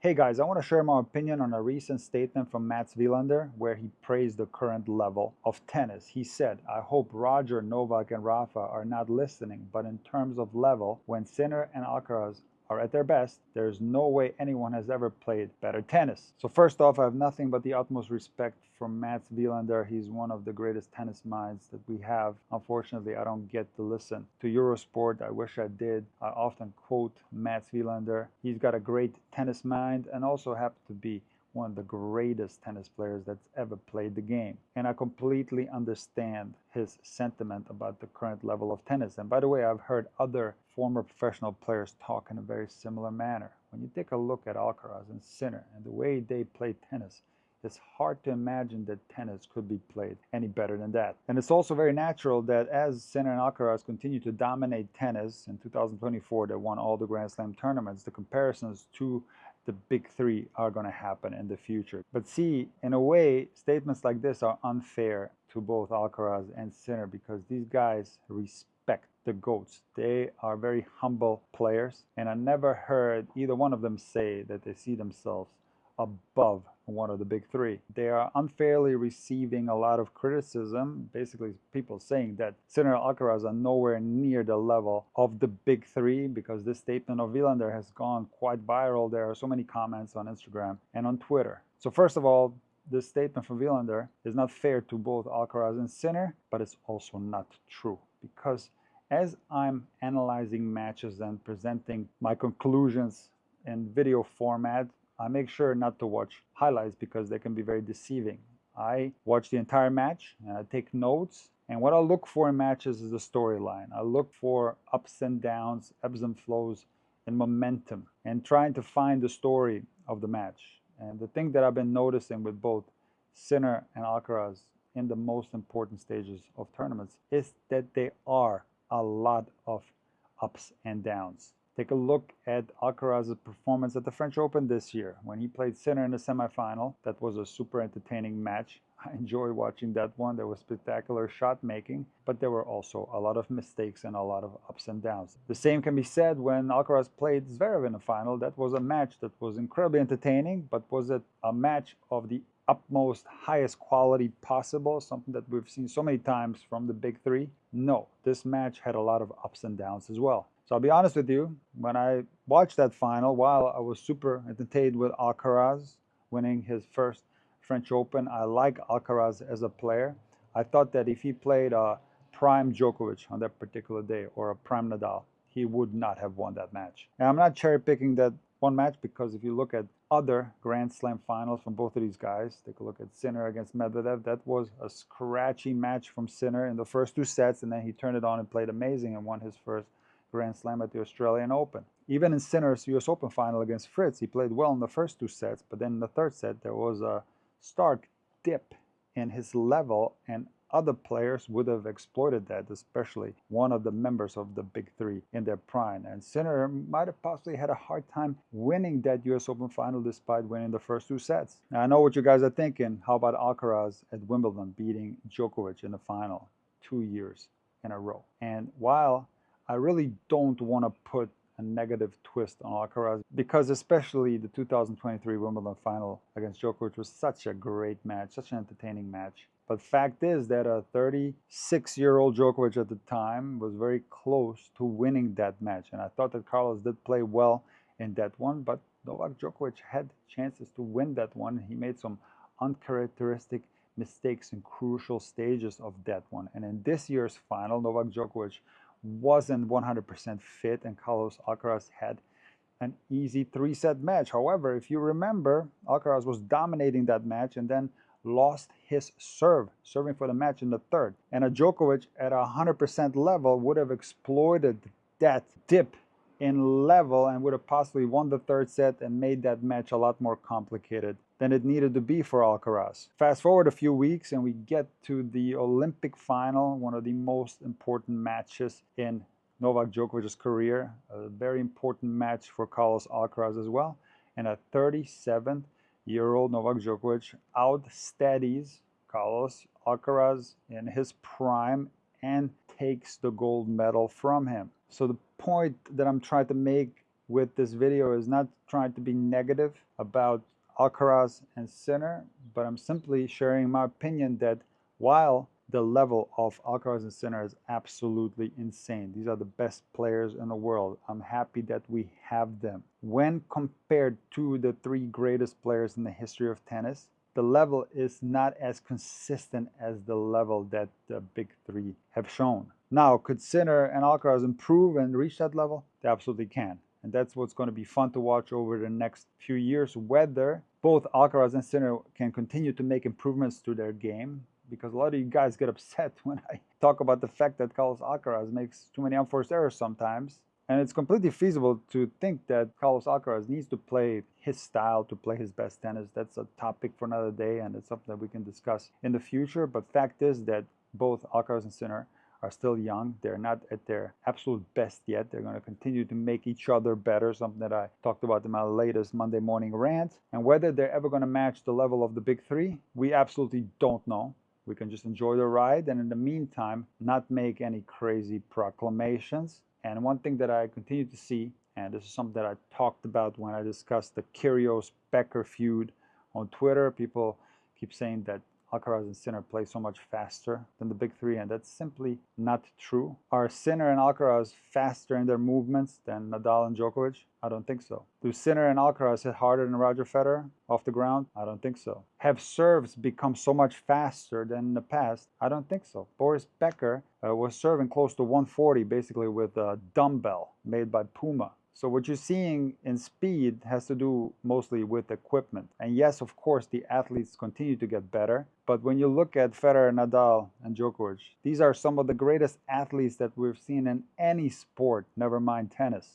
Hey guys, I want to share my opinion on a recent statement from Mats Wilander where he praised the current level of tennis. He said, I hope Roger, Novak, and Rafa are not listening, but in terms of level, when Sinner and Alcaraz are at their best, there's no way anyone has ever played better tennis. So first off, I have nothing but the utmost respect for Mats Wilander. He's one of the greatest tennis minds that we have. Unfortunately, I don't get to listen to Eurosport. I wish I did. I often quote Mats Wilander. He's got a great tennis mind and also happens to be one of the greatest tennis players that's ever played the game. And I completely understand his sentiment about the current level of tennis. And by the way, I've heard other former professional players talk in a very similar manner. When you take a look at Alcaraz and Sinner and the way they play tennis, it's hard to imagine that tennis could be played any better than that. And it's also very natural that as Sinner and Alcaraz continue to dominate tennis in 2024, they won all the Grand Slam tournaments, the comparisons to the big three are going to happen in the future. But see, in a way, statements like this are unfair to both Alcaraz and Sinner because these guys respect the GOATs. They are very humble players, and I never heard either one of them say that they see themselves above one of the big three. They are unfairly receiving a lot of criticism, basically people saying that Sinner and Alcaraz are nowhere near the level of the big three because this statement of Wilander has gone quite viral. There are so many comments on Instagram and on Twitter. So first of all, this statement from Wilander is not fair to both Alcaraz and Sinner, but it's also not true because as I'm analyzing matches and presenting my conclusions in video format, I make sure not to watch highlights because they can be very deceiving. I watch the entire match and I take notes. And what I look for in matches is the storyline. I look for ups and downs, ebbs and flows, and momentum, and trying to find the story of the match. And the thing that I've been noticing with both Sinner and Alcaraz in the most important stages of tournaments is that they are a lot of ups and downs. Take a look at Alcaraz's performance at the French Open this year when he played Sinner in the semifinal. That was a super entertaining match. I enjoy watching that one. There was spectacular shot making, but there were also a lot of mistakes and a lot of ups and downs. The same can be said when Alcaraz played Zverev in the final. That was a match that was incredibly entertaining, but was it a match of the utmost highest quality possible, something that we've seen so many times from the big three? No, this match had a lot of ups and downs as well. So I'll be honest with you, when I watched that final, while I was super entertained with Alcaraz winning his first French Open, I like Alcaraz as a player. I thought that if he played a prime Djokovic on that particular day or a prime Nadal, he would not have won that match. And I'm not cherry picking that one match because if you look at other Grand Slam finals from both of these guys, take a look at Sinner against Medvedev. That was a scratchy match from Sinner in the first two sets, and then he turned it on and played amazing and won his first Grand Slam at the Australian Open. Even in Sinner's US Open final against Fritz, he played well in the first two sets, but then in the third set there was a stark dip in his level, and other players would have exploited that, especially one of the members of the big three in their prime. And Sinner might have possibly had a hard time winning that US Open final despite winning the first two sets. Now, I know what you guys are thinking. How about Alcaraz at Wimbledon beating Djokovic in the final 2 years in a row? And while I really don't want to put a negative twist on Alcaraz because especially the 2023 Wimbledon final against Djokovic was such a great match, such an entertaining match. But fact is that a 36-year-old Djokovic at the time was very close to winning that match. And I thought that Carlos did play well in that one, but Novak Djokovic had chances to win that one. He made some uncharacteristic mistakes in crucial stages of that one. And in this year's final, Novak Djokovic wasn't 100% fit and Carlos Alcaraz had an easy three-set match. However, if you remember, Alcaraz was dominating that match and then lost his serving for the match in the third. And a Djokovic at 100% level would have exploited that dip in level and would have possibly won the third set and made that match a lot more complicated than it needed to be for Alcaraz. Fast forward a few weeks and we get to the Olympic final, one of the most important matches in Novak Djokovic's career, a very important match for Carlos Alcaraz as well. And a 37-year-old Novak Djokovic outsteadies Carlos Alcaraz in his prime and takes the gold medal from him. So the point that I'm trying to make with this video is not trying to be negative about Alcaraz and Sinner, but I'm simply sharing my opinion that while the level of Alcaraz and Sinner is absolutely insane, these are the best players in the world. I'm happy that we have them. When compared to the three greatest players in the history of tennis, the level is not as consistent as the level that the big three have shown. Now, could Sinner and Alcaraz improve and reach that level? They absolutely can. And that's what's going to be fun to watch over the next few years, whether both Alcaraz and Sinner can continue to make improvements to their game. Because a lot of you guys get upset when I talk about the fact that Carlos Alcaraz makes too many unforced errors sometimes. And it's completely feasible to think that Carlos Alcaraz needs to play his style, to play his best tennis. That's a topic for another day, and it's something that we can discuss in the future. But fact is that both Alcaraz and Sinner are still young. They're not at their absolute best yet. They're going to continue to make each other better, something that I talked about in my latest Monday morning rant. And whether they're ever going to match the level of the big three, we absolutely don't know. We can just enjoy the ride, and in the meantime, not make any crazy proclamations. And one thing that I continue to see, and this is something that I talked about when I discussed the Kyrgios-Becker feud on Twitter, people keep saying that Alcaraz and Sinner play so much faster than the big three, and that's simply not true. Are Sinner and Alcaraz faster in their movements than Nadal and Djokovic? I don't think so. Do Sinner and Alcaraz hit harder than Roger Federer off the ground? I don't think so. Have serves become so much faster than in the past? I don't think so. Boris Becker was serving close to 140 basically with a dumbbell made by Puma. So what you're seeing in speed has to do mostly with equipment. And yes, of course, the athletes continue to get better. But when you look at Federer, Nadal, and Djokovic, these are some of the greatest athletes that we've seen in any sport, never mind tennis.